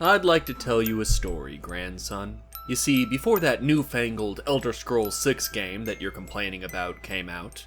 I'd like to tell you a story, grandson. You see, before that newfangled Elder Scrolls 6 game that you're complaining about came out,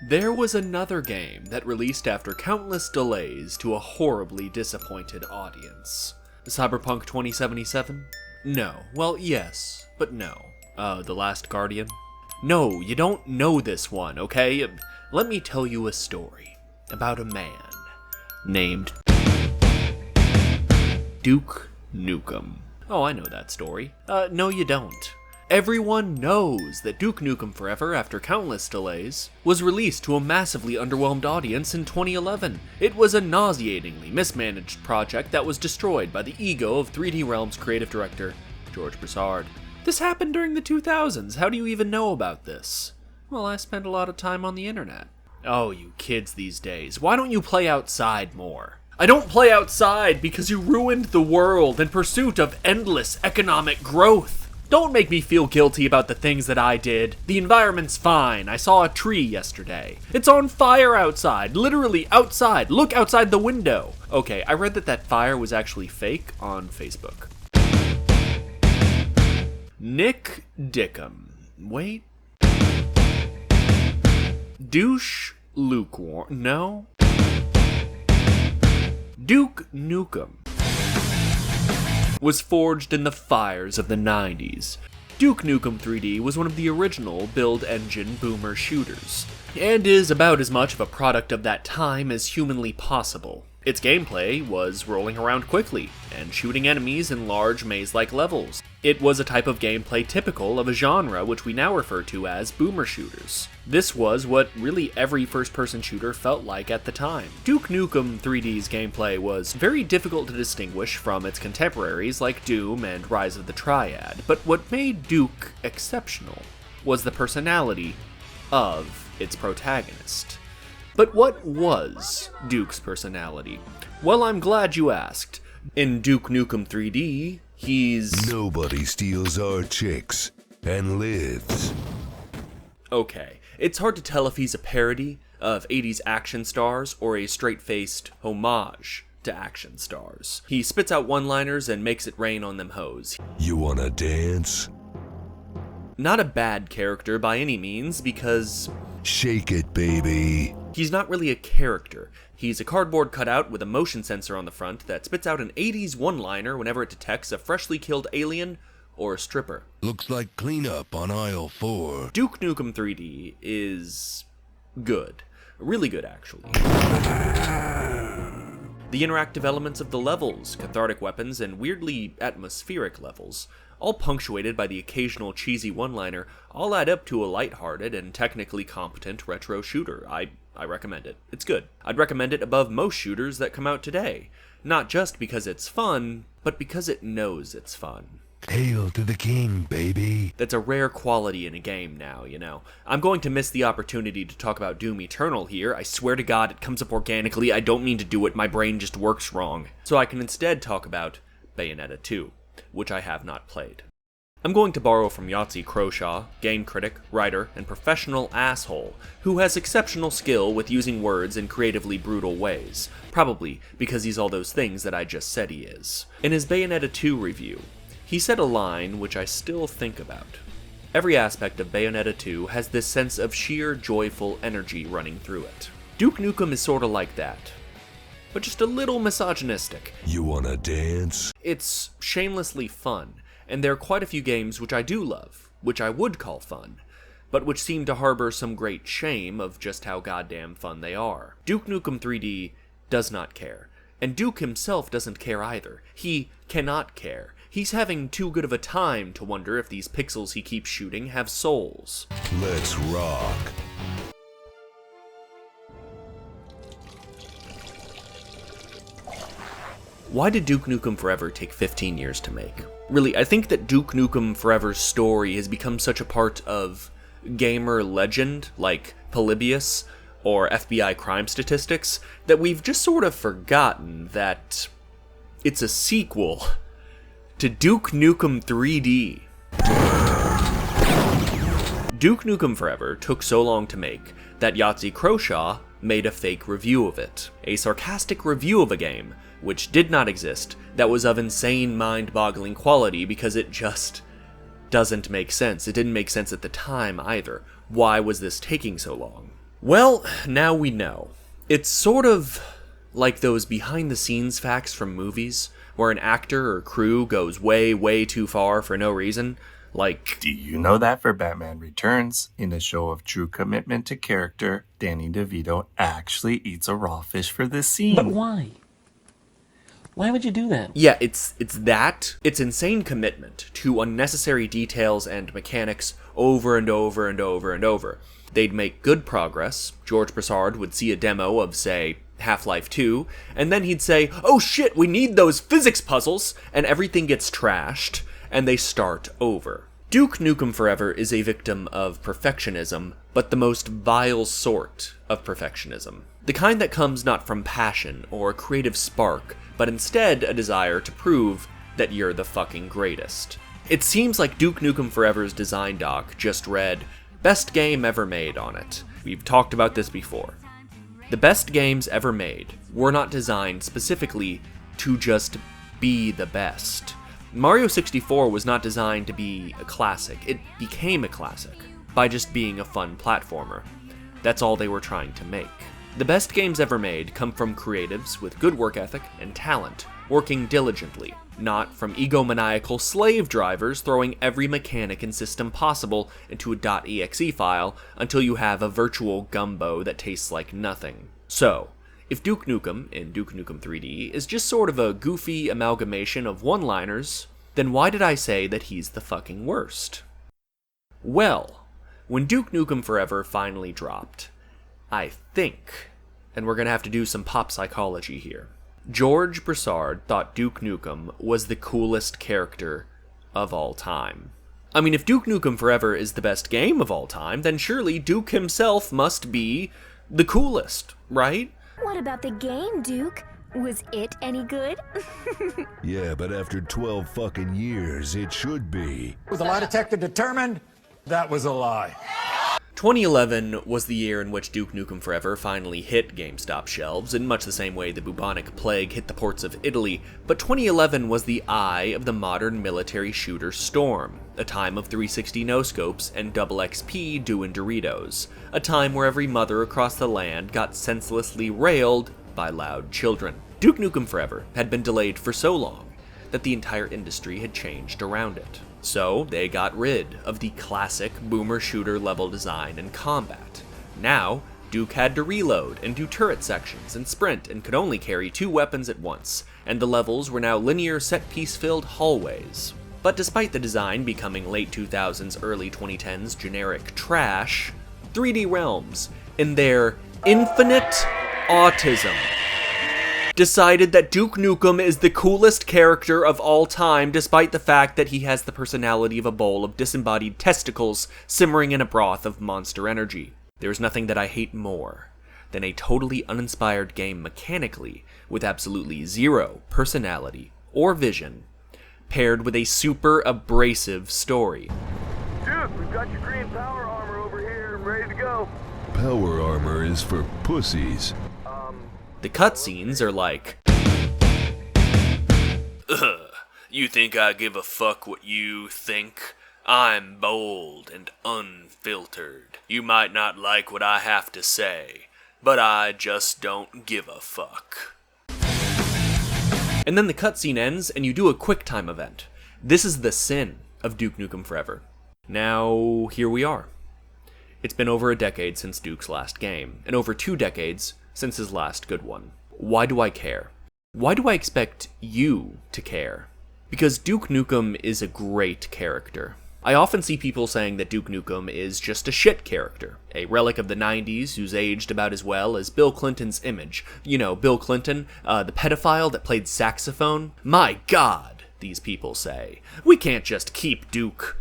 there was another game that released after countless delays to a horribly disappointed audience. Cyberpunk 2077? No. Well, yes, but no. The Last Guardian? No, you don't know this one, okay? Let me tell you a story about a man named Duke Nukem. Oh, I know that story. No you don't. Everyone knows that Duke Nukem Forever, after countless delays, was released to a massively underwhelmed audience in 2011. It was a nauseatingly mismanaged project that was destroyed by the ego of 3D Realms creative director George Broussard. This happened during the 2000s. How do you even know about this? Well, I spent a lot of time on the internet. Oh, you kids these days. Why don't you play outside more? I don't play outside because you ruined the world in pursuit of endless economic growth. Don't make me feel guilty about the things that I did. The environment's fine. I saw a tree yesterday. It's on fire outside. Literally outside. Look outside the window. Okay, I read that fire was actually fake on Facebook. Nick Dickum. Wait. Douche lukewarm. No. Duke Nukem was forged in the fires of the 90s. Duke Nukem 3D was one of the original build engine boomer shooters, and is about as much of a product of that time as humanly possible. Its gameplay was rolling around quickly, and shooting enemies in large maze-like levels. It was a type of gameplay typical of a genre which we now refer to as boomer shooters. This was what really every first-person shooter felt like at the time. Duke Nukem 3D's gameplay was very difficult to distinguish from its contemporaries like Doom and Rise of the Triad, but what made Duke exceptional was the personality of its protagonist. But what was Duke's personality? Well, I'm glad you asked. In Duke Nukem 3D, he's... Nobody steals our chicks and lives. Okay, it's hard to tell if he's a parody of 80s action stars or a straight-faced homage to action stars. He spits out one-liners and makes it rain on them hoes. You wanna dance? Not a bad character by any means, because... Shake it, baby. He's not really a character. He's a cardboard cutout with a motion sensor on the front that spits out an 80s one-liner whenever it detects a freshly killed alien or a stripper. Looks like cleanup on aisle 4. Duke Nukem 3D is good. Really good, actually. The interactive elements of the levels, cathartic weapons, and weirdly atmospheric levels, all punctuated by the occasional cheesy one-liner, all add up to a lighthearted and technically competent retro shooter. I recommend it. It's good. I'd recommend it above most shooters that come out today. Not just because it's fun, but because it knows it's fun. Hail to the king, baby. That's a rare quality in a game now, you know. I'm going to miss the opportunity to talk about Doom Eternal here. I swear to God, it comes up organically. I don't mean to do it. My brain just works wrong. So I can instead talk about Bayonetta 2, which I have not played. I'm going to borrow from Yahtzee Croshaw, game critic, writer, and professional asshole, who has exceptional skill with using words in creatively brutal ways, probably because he's all those things that I just said he is. In his Bayonetta 2 review, he said a line which I still think about. Every aspect of Bayonetta 2 has this sense of sheer joyful energy running through it. Duke Nukem is sorta like that, but just a little misogynistic. You wanna dance? It's shamelessly fun, and there are quite a few games which I do love, which I would call fun, but which seem to harbor some great shame of just how goddamn fun they are. Duke Nukem 3D does not care, and Duke himself doesn't care either. He cannot care. He's having too good of a time to wonder if these pixels he keeps shooting have souls. Let's rock. Why did Duke Nukem Forever take 15 years to make? Really, I think that Duke Nukem Forever's story has become such a part of gamer legend, like Polybius or FBI crime statistics, that we've just sort of forgotten that it's a sequel to Duke Nukem 3D. Duke Nukem Forever took so long to make that Yahtzee Croshaw made a fake review of it. A sarcastic review of a game, which did not exist, that was of insane mind-boggling quality because it just doesn't make sense. It didn't make sense at the time either. Why was this taking so long? Well, now we know. It's sort of like those behind-the-scenes facts from movies, where an actor or crew goes way, way too far for no reason. Like, do you know that for Batman Returns, in a show of true commitment to character, Danny DeVito actually eats a raw fish for this scene? But why? Why would you do that? Yeah, it's insane commitment to unnecessary details and mechanics over and over and over and over. They'd make good progress. George Broussard would see a demo of, say, Half-Life 2, and then he'd say, oh shit, we need those physics puzzles, and everything gets trashed, and they start over. Duke Nukem Forever is a victim of perfectionism, but the most vile sort of perfectionism. The kind that comes not from passion or a creative spark, but instead a desire to prove that you're the fucking greatest. It seems like Duke Nukem Forever's design doc just read, best game ever made on it. We've talked about this before. The best games ever made were not designed specifically to just be the best. Mario 64 was not designed to be a classic. It became a classic by just being a fun platformer. That's all they were trying to make. The best games ever made come from creatives with good work ethic and talent, working diligently, not from egomaniacal slave drivers throwing every mechanic and system possible into a .exe file until you have a virtual gumbo that tastes like nothing. So, if Duke Nukem, in Duke Nukem 3D, is just sort of a goofy amalgamation of one-liners, then why did I say that he's the fucking worst? Well, when Duke Nukem Forever finally dropped, I think, and we're gonna have to do some pop psychology here, George Broussard thought Duke Nukem was the coolest character of all time. I mean, if Duke Nukem Forever is the best game of all time, then surely Duke himself must be the coolest, right? What about the game, Duke? Was it any good? Yeah, but after 12 fucking years, it should be. Was the lie detector determined? That was a lie. 2011 was the year in which Duke Nukem Forever finally hit GameStop shelves, in much the same way the bubonic plague hit the ports of Italy, but 2011 was the eye of the modern military shooter storm, a time of 360 no-scopes and double XP doing Doritos, a time where every mother across the land got senselessly railed by loud children. Duke Nukem Forever had been delayed for so long that the entire industry had changed around it. So they got rid of the classic boomer shooter level design and combat. Now, Duke had to reload and do turret sections and sprint and could only carry 2 weapons at once, and the levels were now linear set-piece filled hallways. But despite the design becoming late 2000s, early 2010s generic trash, 3D Realms, in their infinite autism, decided that Duke Nukem is the coolest character of all time, despite the fact that he has the personality of a bowl of disembodied testicles simmering in a broth of monster energy. There is nothing that I hate more than a totally uninspired game mechanically, with absolutely zero personality or vision, paired with a super abrasive story. Duke, we've got your green power armor over here, ready to go. Power armor is for pussies. The cutscenes are like, you think I give a fuck what you think? I'm bold and unfiltered. You might not like what I have to say, but I just don't give a fuck. And then the cutscene ends and you do a QuickTime event. This is the sin of Duke Nukem Forever. Now, here we are. It's been over a decade since Duke's last game, and over 2 decades since his last good one. Why do I care? Why do I expect you to care? Because Duke Nukem is a great character. I often see people saying that Duke Nukem is just a shit character, a relic of the 90s who's aged about as well as Bill Clinton's image. You know, Bill Clinton, the pedophile that played saxophone. My God, these people say. We can't just keep Duke.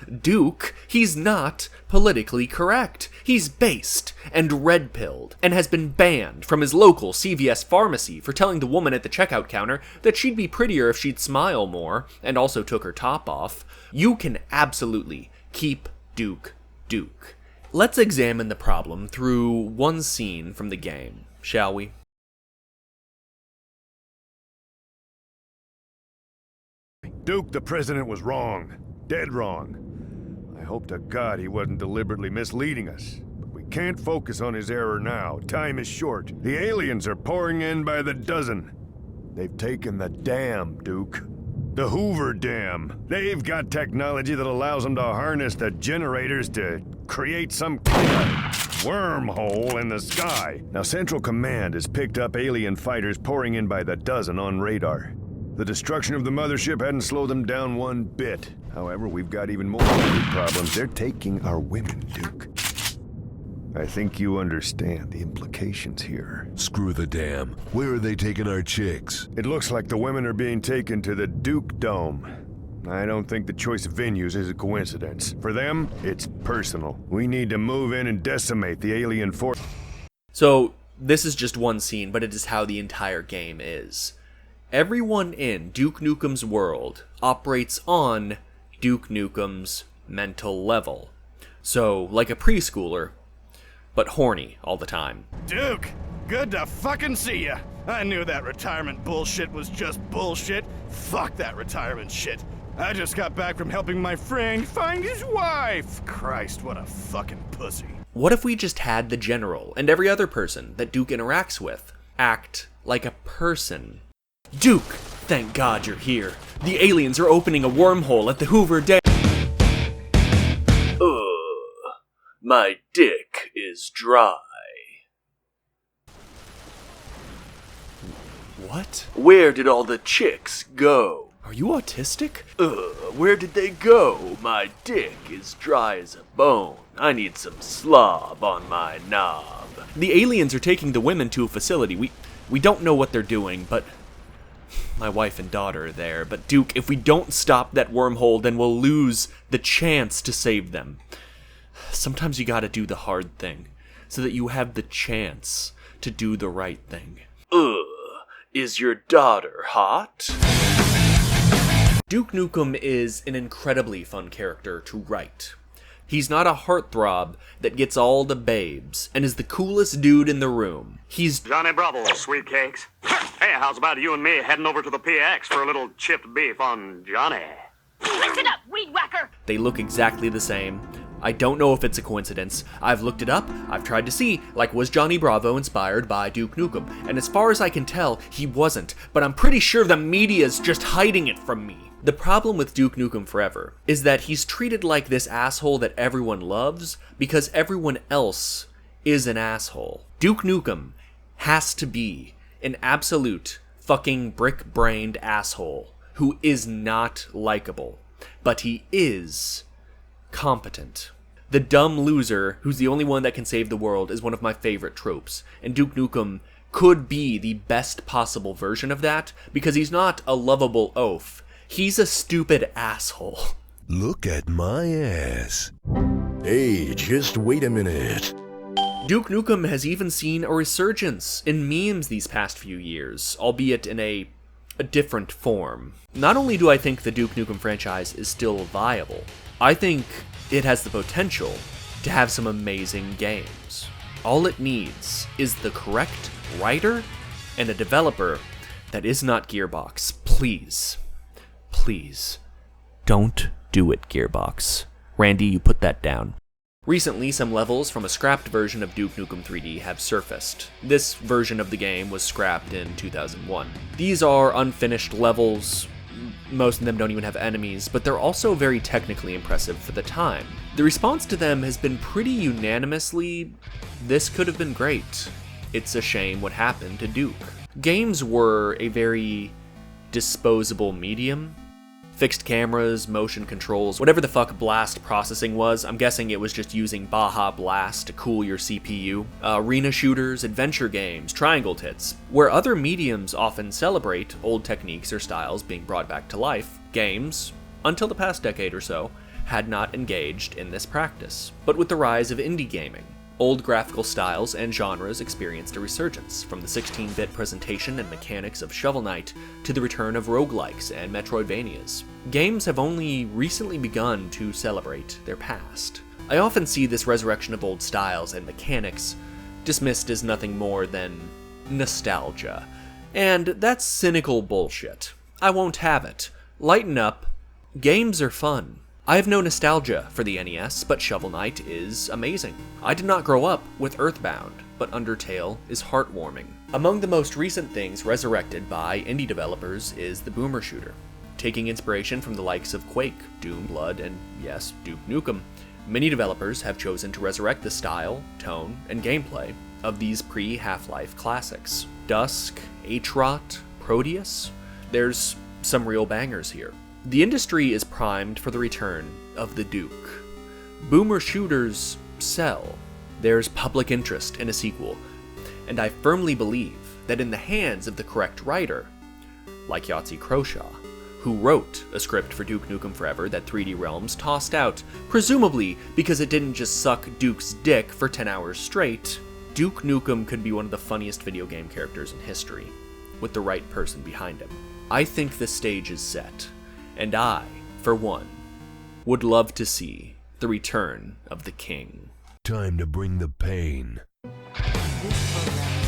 Duke, he's not politically correct. He's based and red-pilled, and has been banned from his local CVS pharmacy for telling the woman at the checkout counter that she'd be prettier if she'd smile more, and also took her top off. You can absolutely keep Duke Duke. Let's examine the problem through one scene from the game, shall we? Duke, the president was wrong. Dead wrong. I hope to God he wasn't deliberately misleading us. But we can't focus on his error now. Time is short. The aliens are pouring in by the dozen. They've taken the dam, Duke. The Hoover Dam. They've got technology that allows them to harness the generators to create some kind of wormhole in the sky. Now, Central Command has picked up alien fighters pouring in by the dozen on radar. The destruction of the mothership hadn't slowed them down one bit. However, we've got even more problems. They're taking our women, Duke. I think you understand the implications here. Screw the dam. Where are they taking our chicks? It looks like the women are being taken to the Duke Dome. I don't think the choice of venues is a coincidence. For them, it's personal. We need to move in and decimate the alien force. So, this is just one scene, but it is how the entire game is. Everyone in Duke Nukem's world operates on Duke Nukem's mental level. So, like a preschooler, but horny all the time. Duke, good to fucking see ya. I knew that retirement bullshit was just bullshit. Fuck that retirement shit. I just got back from helping my friend find his wife. Christ, what a fucking pussy. What if we just had the general and every other person that Duke interacts with act like a person? Duke, thank God you're here. The aliens are opening a wormhole at the Hoover Dam. My dick is dry. What? Where did all the chicks go? Are you autistic? Where did they go? My dick is dry as a bone. I need some slob on my knob. The aliens are taking the women to a facility. We don't know what they're doing, but my wife and daughter are there. But Duke, if we don't stop that wormhole, then we'll lose the chance to save them. Sometimes you gotta do the hard thing, so that you have the chance to do the right thing. Is your daughter hot? Duke Nukem is an incredibly fun character to write. He's not a heartthrob that gets all the babes, and is the coolest dude in the room. He's Johnny Bravo, sweet cakes. Hey, how's about you and me heading over to the PX for a little chipped beef on Johnny? Listen up, weed whacker! They look exactly the same. I don't know if it's a coincidence. I've looked it up, I've tried to see, like, was Johnny Bravo inspired by Duke Nukem? And as far as I can tell, he wasn't, but I'm pretty sure the media's just hiding it from me. The problem with Duke Nukem Forever is that he's treated like this asshole that everyone loves because everyone else is an asshole. Duke Nukem has to be an absolute fucking brick-brained asshole who is not likable, but he is competent. The dumb loser who's the only one that can save the world is one of my favorite tropes, and Duke Nukem could be the best possible version of that because he's not a lovable oaf. He's a stupid asshole. Look at my ass. Hey, just wait a minute. Duke Nukem has even seen a resurgence in memes these past few years, albeit in a different form. Not only do I think the Duke Nukem franchise is still viable, I think it has the potential to have some amazing games. All it needs is the correct writer and a developer that is not Gearbox. Please, please, don't do it, Gearbox. Randy, you put that down. Recently, some levels from a scrapped version of Duke Nukem 3D have surfaced. This version of the game was scrapped in 2001. These are unfinished levels. Most of them don't even have enemies, but they're also very technically impressive for the time. The response to them has been pretty unanimously, this could have been great. It's a shame what happened to Duke. Games were a very disposable medium. Fixed cameras, motion controls, whatever the fuck blast processing was, I'm guessing it was just using Baja Blast to cool your CPU. Arena shooters, adventure games, triangle tits. Where other mediums often celebrate old techniques or styles being brought back to life, games, until the past decade or so, had not engaged in this practice. But with the rise of indie gaming, old graphical styles and genres experienced a resurgence, from the 16-bit presentation and mechanics of Shovel Knight to the return of roguelikes and Metroidvanias. Games have only recently begun to celebrate their past. I often see this resurrection of old styles and mechanics dismissed as nothing more than nostalgia. And that's cynical bullshit. I won't have it. Lighten up. Games are fun. I have no nostalgia for the NES, but Shovel Knight is amazing. I did not grow up with Earthbound, but Undertale is heartwarming. Among the most recent things resurrected by indie developers is the boomer shooter. Taking inspiration from the likes of Quake, Doom, Blood, and yes, Duke Nukem, many developers have chosen to resurrect the style, tone, and gameplay of these pre-Half-Life classics. Dusk, H-Rot, Proteus, there's some real bangers here. The industry is primed for the return of the Duke. Boomer shooters sell. There's public interest in a sequel, and I firmly believe that in the hands of the correct writer, like Yahtzee Croshaw, who wrote a script for Duke Nukem Forever that 3D Realms tossed out, presumably because it didn't just suck Duke's dick for 10 hours straight, Duke Nukem could be one of the funniest video game characters in history, with the right person behind him. I think the stage is set, and I, for one, would love to see the return of the king. Time to bring the pain. This program